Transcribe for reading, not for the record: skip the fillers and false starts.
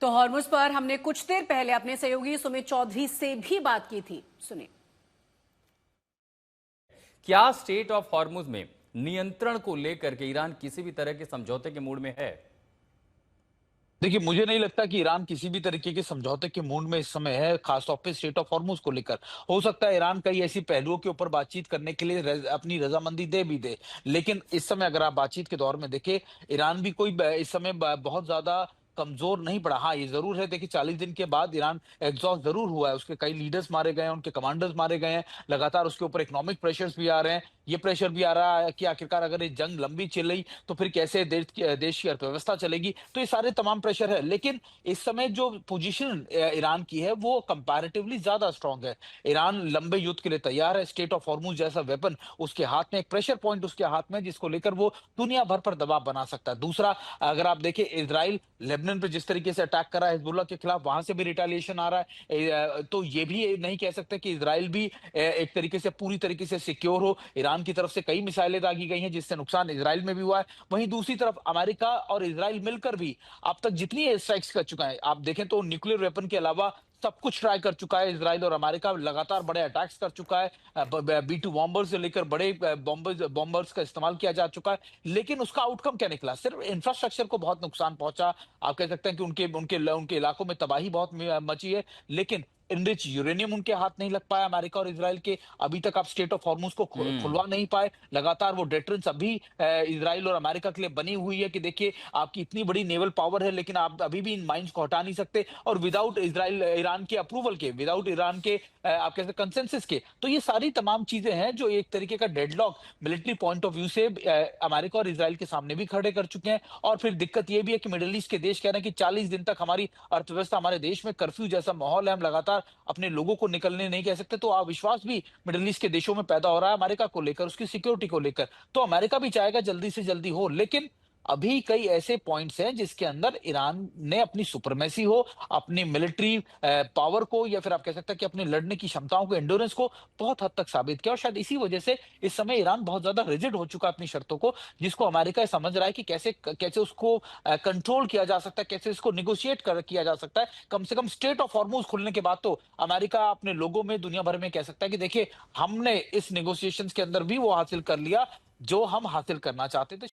तो हॉर्मुज पर हमने कुछ देर पहले अपने सहयोगी सुमित चौधरी से भी बात की थी, सुनिए। क्या स्टेट ऑफ हॉर्मुज में नियंत्रण को लेकर के ईरान किसी भी तरह के समझौते के मूड में है? देखिए, मुझे नहीं लगता कि ईरान किसी भी तरीके के समझौते के मूड में इस समय है, खासतौर पे स्टेट ऑफ हॉर्मुज को लेकर। हो सकता है ईरान कई ऐसी पहलुओं के ऊपर बातचीत करने के लिए अपनी रजामंदी दे भी दे। लेकिन इस समय अगर आप बातचीत के दौर में देखें, ईरान भी कोई इस समय बहुत ज्यादा कमजोर नहीं पड़ा। हाँ, ये जरूर है, देखिए 40 दिन के बाद ईरान एग्जॉस्ट जरूर हुआ है, उसके कई लीडर्स मारे गए हैं, उनके कमांडर्स मारे गए हैं, लगातार उसके ऊपर इकोनॉमिक प्रेशर्स भी आ रहे हैं। ये प्रेशर भी आ रहा है कि आखिरकार अगर ये जंग लंबी चली तो फिर कैसे देश की अर्थव्यवस्था चलेगी। तो ये सारे तमाम प्रेशर है, लेकिन इस समय जो पोजीशन ईरान की है वो कंपैरेटिवली ज्यादा स्ट्रांग है। ईरान लंबे युद्ध के लिए तैयार है। स्टेट ऑफ हॉर्मुज जैसा वेपन उसके हाथ में, एक प्रेशर पॉइंट उसके हाथ में, जिसको लेकर वो दुनिया भर पर दबाव बना सकता है। दूसरा, अगर आप देखें इजराइल लेबनान पे जिस तरीके से अटैक कर रहा है हिजबुल्लाह के खिलाफ, वहां से भी रिटेलिएशन आ रहा है। तो ये भी नहीं कह सकते कि इजराइल भी एक तरीके से पूरी तरीके से सिक्योर हो। ईरान की तरफ से कई मिसाइलें दागी गई हैं जिससे नुकसान इजराइल में भी हुआ है। वहीं दूसरी तरफ अमेरिका और इजराइल मिलकर भी अब तक जितनी एयर स्ट्राइक्स कर चुका है, आप देखें तो न्यूक्लियर वेपन के अलावा सब कुछ ट्राई कर चुका है। इजराइल और अमेरिका लगातार बड़े अटैक्स कर चुका है। B-2 बॉम्बर से लेकर बड़े बॉम्बर्स का इस्तेमाल किया जा चुका है। लेकिन उसका आउटकम क्या निकला? सिर्फ इंफ्रास्ट्रक्चर को बहुत नुकसान पहुंचा। आप कह सकते हैं कि उनके उनके उनके इलाकों में तबाही बहुत मची है। लेकिन इनरिच यूरेनियम उनके हाथ नहीं लग पाया, अमेरिका और इजराइल के। अभी तक आप स्टेट ऑफ हॉर्मुज को खुलवा नहीं पाए। लगातार वो डेटरेंस अभी इजराइल और अमेरिका के लिए बनी हुई है कि देखिए, आपकी इतनी बड़ी नेवल पावर है लेकिन आप अभी भी इन माइंस को हटा नहीं सकते। और विदाउट इजराइल ईरान के अप्रूवल के, विदाउट ईरान के आप कह सकते कंसेंसस के। तो ये सारी तमाम चीजें हैं जो एक तरीके का deadlock military point of view से अमेरिका और इजराइल के सामने भी खड़े कर चुके हैं। और फिर दिक्कत ये भी है कि मिडिल ईस्ट के देश कह रहे हैं कि 40 दिन तक हमारी अर्थव्यवस्था, हमारे देश में कर्फ्यू जैसा माहौल है, हम लगातार अपने लोगों को निकलने नहीं कह सकते। तो अविश्वास भी मिडिल ईस्ट के देशों में पैदा हो रहा है अमेरिका को लेकर, उसकी सिक्योरिटी को लेकर। तो अमेरिका भी चाहेगा जल्दी से जल्दी हो, लेकिन अभी कई ऐसे पॉइंट्स हैं जिसके अंदर ईरान ने अपनी सुपरमेसी हो, अपनी मिलिट्री पावर को, या फिर आप कह सकते हैं कि अपने लड़ने की क्षमताओं को, एंडोरेंस को बहुत हद तक साबित किया। और शायद इसी वजह से इस समय ईरान बहुत ज्यादा रिजिड हो चुका है अपनी शर्तों को, जिसको अमेरिका समझ रहा है कि कैसे कैसे उसको कंट्रोल किया जा सकता है, कैसे इसको निगोशिएट किया जा सकता है। कम से कम स्टेट ऑफ हॉर्मुज खुलने के बाद तो अमेरिका अपने लोगों में, दुनिया भर में कह सकता है कि देखिए, हमने इस निगोशिएशंस के अंदर भी वो हासिल कर लिया जो हम हासिल करना चाहते थे।